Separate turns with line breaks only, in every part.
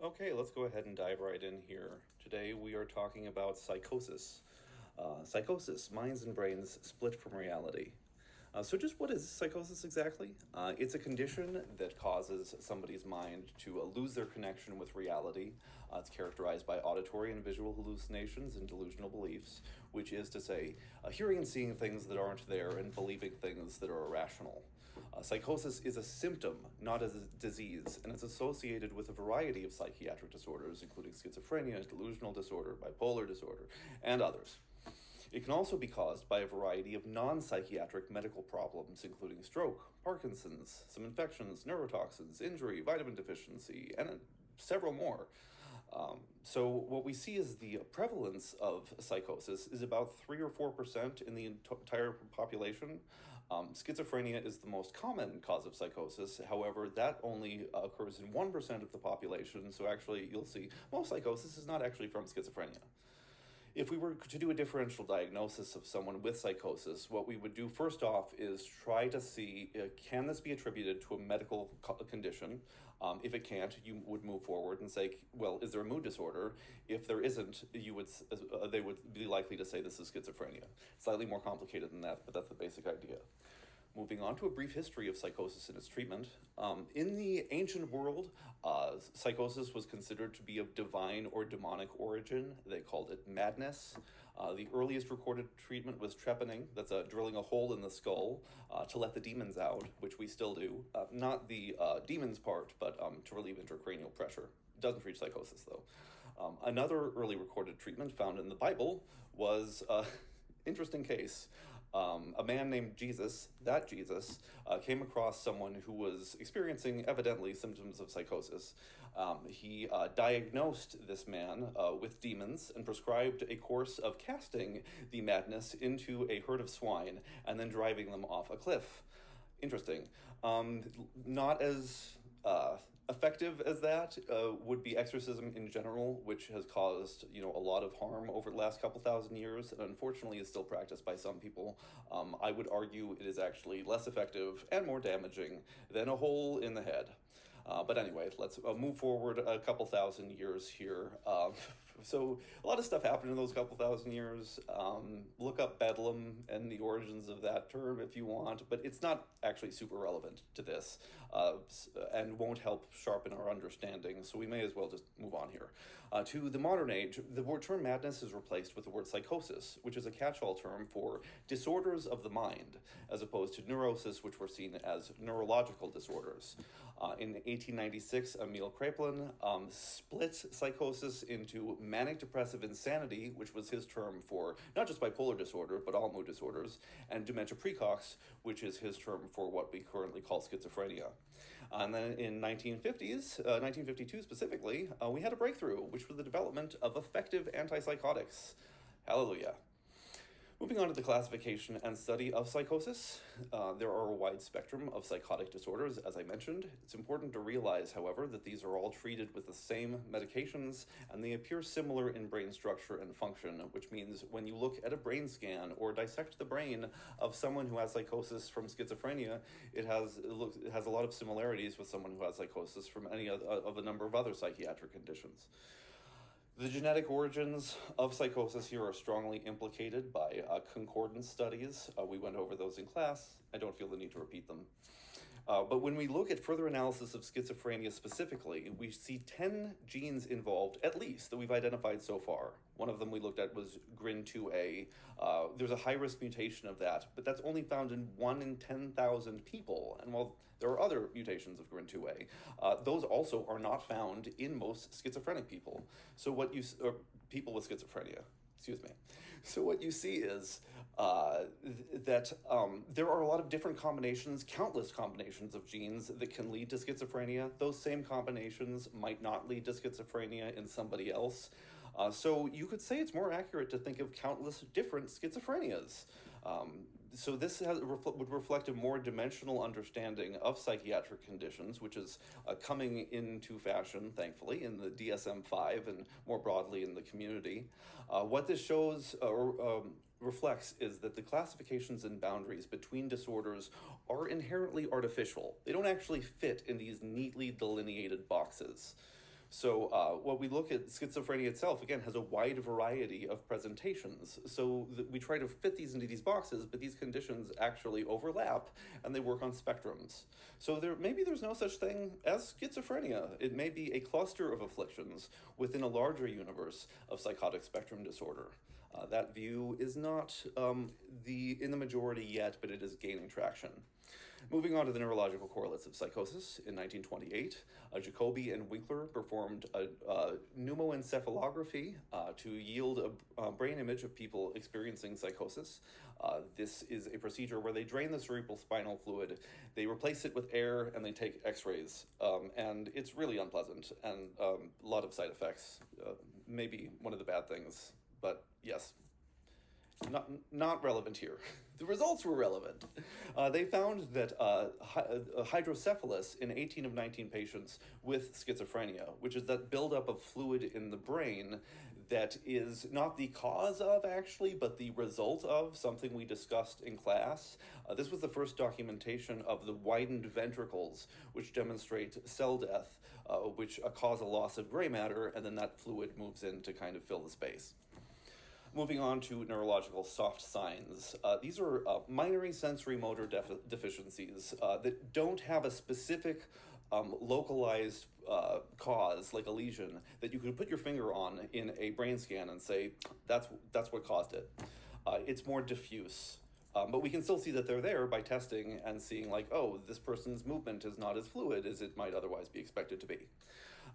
Okay, let's go ahead and dive right in here. Today we are talking about psychosis. Psychosis, minds and brains split from reality. So, just what is psychosis exactly? It's a condition that causes somebody's mind to lose their connection with reality. It's characterized by auditory and visual hallucinations and delusional beliefs, which is to say, hearing and seeing things that aren't there and believing things that are irrational. Psychosis is a symptom, not a disease, and it's associated with a variety of psychiatric disorders, including schizophrenia, delusional disorder, bipolar disorder, and others. It can also be caused by a variety of non-psychiatric medical problems, including stroke, Parkinson's, some infections, neurotoxins, injury, vitamin deficiency, and several more. So what we see is the prevalence of psychosis is about 3 or 4% in the entire population. Schizophrenia is the most common cause of psychosis. However, that only occurs in 1% of the population. So actually, you'll see most psychosis is not actually from schizophrenia. If we were to do a differential diagnosis of someone with psychosis, what we would do first off is try to see, can this be attributed to a medical condition? If it can't, you would move forward and say, well, is there a mood disorder? If there isn't, they would be likely to say this is schizophrenia. Slightly more complicated than that, but that's the basic idea. Moving on to a brief history of psychosis and its treatment. In the ancient world, psychosis was considered to be of divine or demonic origin. They called it madness. The earliest recorded treatment was trepanning, that's drilling a hole in the skull to let the demons out, which we still do. Not the demons part, but to relieve intracranial pressure. It doesn't treat psychosis, though. Another early recorded treatment found in the Bible was interesting case. A man named Jesus, came across someone who was experiencing evidently symptoms of psychosis. He diagnosed this man with demons and prescribed a course of casting the madness into a herd of swine and then driving them off a cliff. Interesting. Not as effective as that would be exorcism in general, which has caused a lot of harm over the last couple thousand years, and unfortunately is still practiced by some people. I would argue it is actually less effective and more damaging than a hole in the head. But anyway, let's move forward a couple thousand years here. So a lot of stuff happened in those couple thousand years. Look up Bedlam and the origins of that term if you want, but it's not actually super relevant to this and won't help sharpen our understanding, so we may as well just move on here. To the modern age, the word term madness is replaced with the word psychosis, which is a catch-all term for disorders of the mind, as opposed to neurosis, which were seen as neurological disorders. In 1896, Emil Kraepelin split psychosis into manic depressive insanity, which was his term for not just bipolar disorder, but all mood disorders, and dementia praecox, which is his term for what we currently call schizophrenia. And then in 1952 specifically, we had a breakthrough, which was the development of effective antipsychotics. Hallelujah. Moving on to the classification and study of psychosis, there are a wide spectrum of psychotic disorders, as I mentioned. It's important to realize, however, that these are all treated with the same medications, and they appear similar in brain structure and function, which means when you look at a brain scan or dissect the brain of someone who has psychosis from schizophrenia, it has a lot of similarities with someone who has psychosis from any of a number of other psychiatric conditions. The genetic origins of psychosis here are strongly implicated by concordance studies. We went over those in class. I don't feel the need to repeat them. But when we look at further analysis of schizophrenia specifically, we see 10 genes involved, at least, that we've identified so far. One of them we looked at was GRIN2A. There's a high-risk mutation of that, but that's only found in 1 in 10,000 people. And while there are other mutations of GRIN2A, those also are not found in most schizophrenic people. So people with schizophrenia. Excuse me. So what you see is that there are a lot of different combinations, countless combinations of genes that can lead to schizophrenia. Those same combinations might not lead to schizophrenia in somebody else. So you could say it's more accurate to think of countless different schizophrenias. So this would reflect a more dimensional understanding of psychiatric conditions, which is coming into fashion, thankfully, in the DSM-5 and more broadly in the community. What this shows or reflects is that the classifications and boundaries between disorders are inherently artificial. They don't actually fit in these neatly delineated boxes. So what we look at, schizophrenia itself, again, has a wide variety of presentations. So we try to fit these into these boxes, but these conditions actually overlap, and they work on spectrums. So maybe there's no such thing as schizophrenia. It may be a cluster of afflictions within a larger universe of psychotic spectrum disorder. That view is not in the majority yet, but it is gaining traction. Moving on to the neurological correlates of psychosis, in 1928, Jacobi and Winkler performed a pneumoencephalography to yield a brain image of people experiencing psychosis. This is a procedure where they drain the cerebral spinal fluid, they replace it with air, and they take x-rays. And it's really unpleasant, and a lot of side effects. Maybe one of the bad things, but yes, not relevant here. The results were relevant. They found that hydrocephalus in 18 of 19 patients with schizophrenia, which is that buildup of fluid in the brain that is not the cause of, actually, but the result of something we discussed in class. This was the first documentation of the widened ventricles, which demonstrate cell death, which cause a loss of gray matter, and then that fluid moves in to kind of fill the space. Moving on to neurological soft signs. These are minor sensory motor deficiencies that don't have a specific localized cause, like a lesion, that you could put your finger on in a brain scan and say, that's what caused it. It's more diffuse. But we can still see that they're there by testing and seeing, like, oh, this person's movement is not as fluid as it might otherwise be expected to be.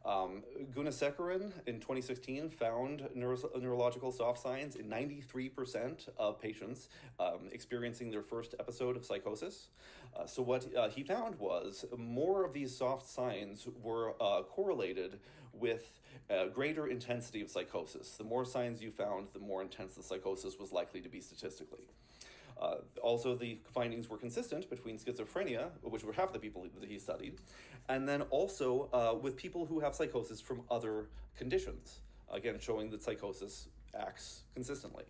Gunasekaran in 2016 found neurological soft signs in 93% of patients experiencing their first episode of psychosis. So what he found was more of these soft signs were correlated with greater intensity of psychosis. The more signs you found, the more intense the psychosis was likely to be statistically. Also, the findings were consistent between schizophrenia, which were half the people that he studied, and then also with people who have psychosis from other conditions, again, showing that psychosis acts consistently.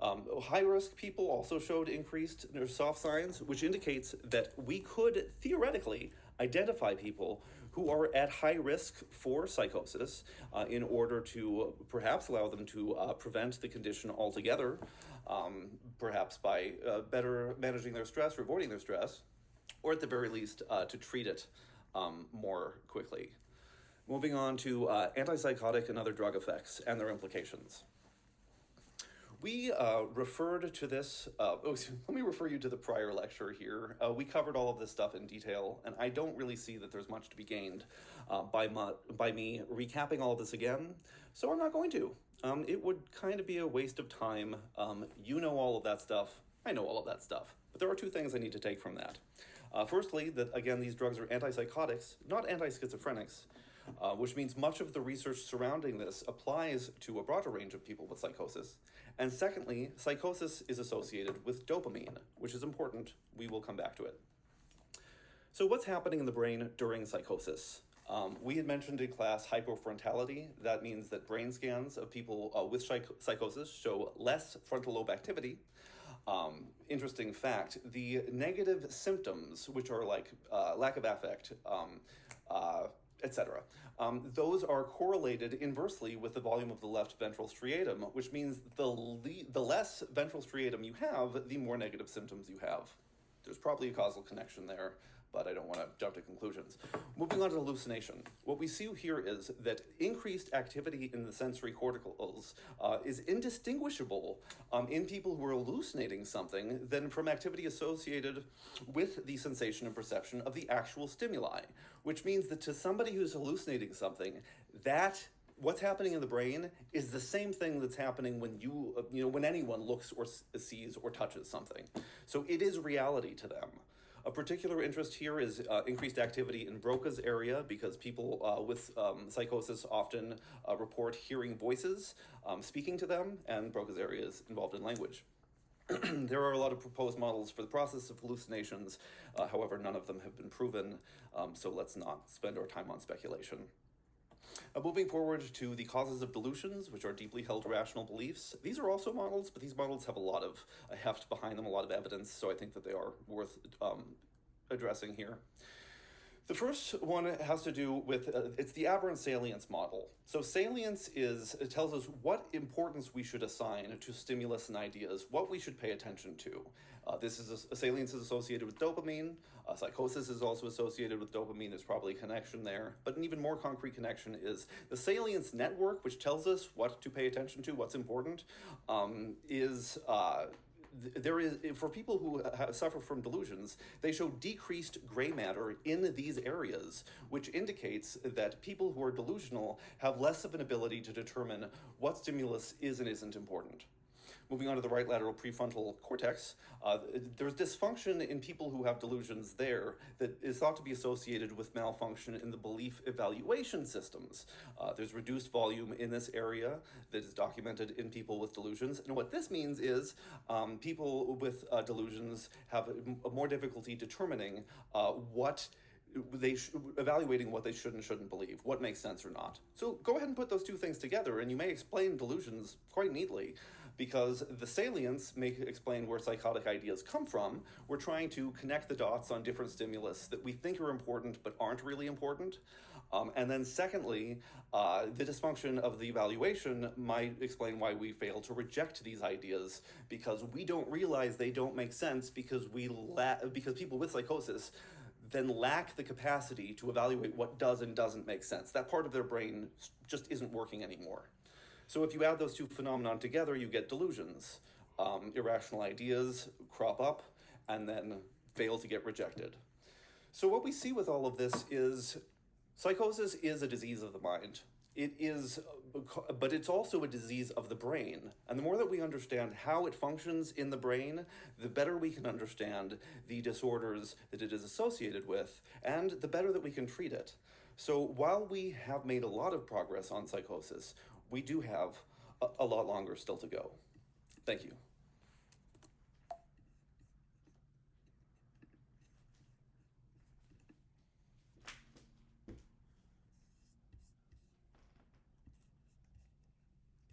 High-risk people also showed increased soft signs, which indicates that we could theoretically identify people who are at high risk for psychosis in order to perhaps allow them to prevent the condition altogether, perhaps by better managing their stress or avoiding their stress, or at the very least to treat it more quickly. Moving on to antipsychotic and other drug effects and their implications. We referred to this, let me refer you to the prior lecture here. We covered all of this stuff in detail, and I don't really see that there's much to be gained by me recapping all of this again, so I'm not going to. It would kind of be a waste of time. You know all of that stuff, I know all of that stuff, but there are two things I need to take from that. Firstly, that again, these drugs are antipsychotics, not antischizophrenics, which means much of the research surrounding this applies to a broader range of people with psychosis. And secondly, psychosis is associated with dopamine, which is important. We will come back to it. So what's happening in the brain during psychosis? We had mentioned in class hypofrontality. That means that brain scans of people with psychosis show less frontal lobe activity. Interesting fact, the negative symptoms, which are like lack of affect, etc. Those are correlated inversely with the volume of the left ventral striatum, which means the less ventral striatum you have, the more negative symptoms you have. There's probably a causal connection there, but I don't want to jump to conclusions. Moving on to hallucination. What we see here is that increased activity in the sensory corticals is indistinguishable in people who are hallucinating something than from activity associated with the sensation and perception of the actual stimuli, which means that to somebody who's hallucinating something, that what's happening in the brain is the same thing that's happening when when anyone looks or sees or touches something. So it is reality to them. A particular interest here is increased activity in Broca's area, because people with psychosis often report hearing voices speaking to them, and Broca's area is involved in language. There are a lot of proposed models for the process of hallucinations, however, none of them have been proven, so let's not spend our time on speculation. Moving forward to the causes of delusions, which are deeply held rational beliefs. These are also models, but these models have a lot of heft behind them, a lot of evidence, so I think that they are worth addressing here. The first one has to do with, it's the aberrant salience model. So salience it tells us what importance we should assign to stimulus and ideas, what we should pay attention to. Salience is associated with dopamine. Psychosis is also associated with dopamine. There's probably a connection there. But an even more concrete connection is the salience network, which tells us what to pay attention to, what's important, there is, for people who suffer from delusions, they show decreased gray matter in these areas, which indicates that people who are delusional have less of an ability to determine what stimulus is and isn't important. Moving on to the right lateral prefrontal cortex, there's dysfunction in people who have delusions there that is thought to be associated with malfunction in the belief evaluation systems. There's reduced volume in this area that is documented in people with delusions. And what this means is people with delusions have a more difficulty determining evaluating what they should and shouldn't believe, what makes sense or not. So go ahead and put those two things together, and you may explain delusions quite neatly, because the salience may explain where psychotic ideas come from. We're trying to connect the dots on different stimulus that we think are important but aren't really important. And then secondly, the dysfunction of the evaluation might explain why we fail to reject these ideas, because we don't realize they don't make sense because people with psychosis then lack the capacity to evaluate what does and doesn't make sense. That part of their brain just isn't working anymore. So if you add those two phenomena together, you get delusions. Irrational ideas crop up and then fail to get rejected. So what we see with all of this is psychosis is a disease of the mind. But it's also a disease of the brain. And the more that we understand how it functions in the brain, the better we can understand the disorders that it is associated with, and the better that we can treat it. So while we have made a lot of progress on psychosis, we do have a lot longer still to go. Thank you.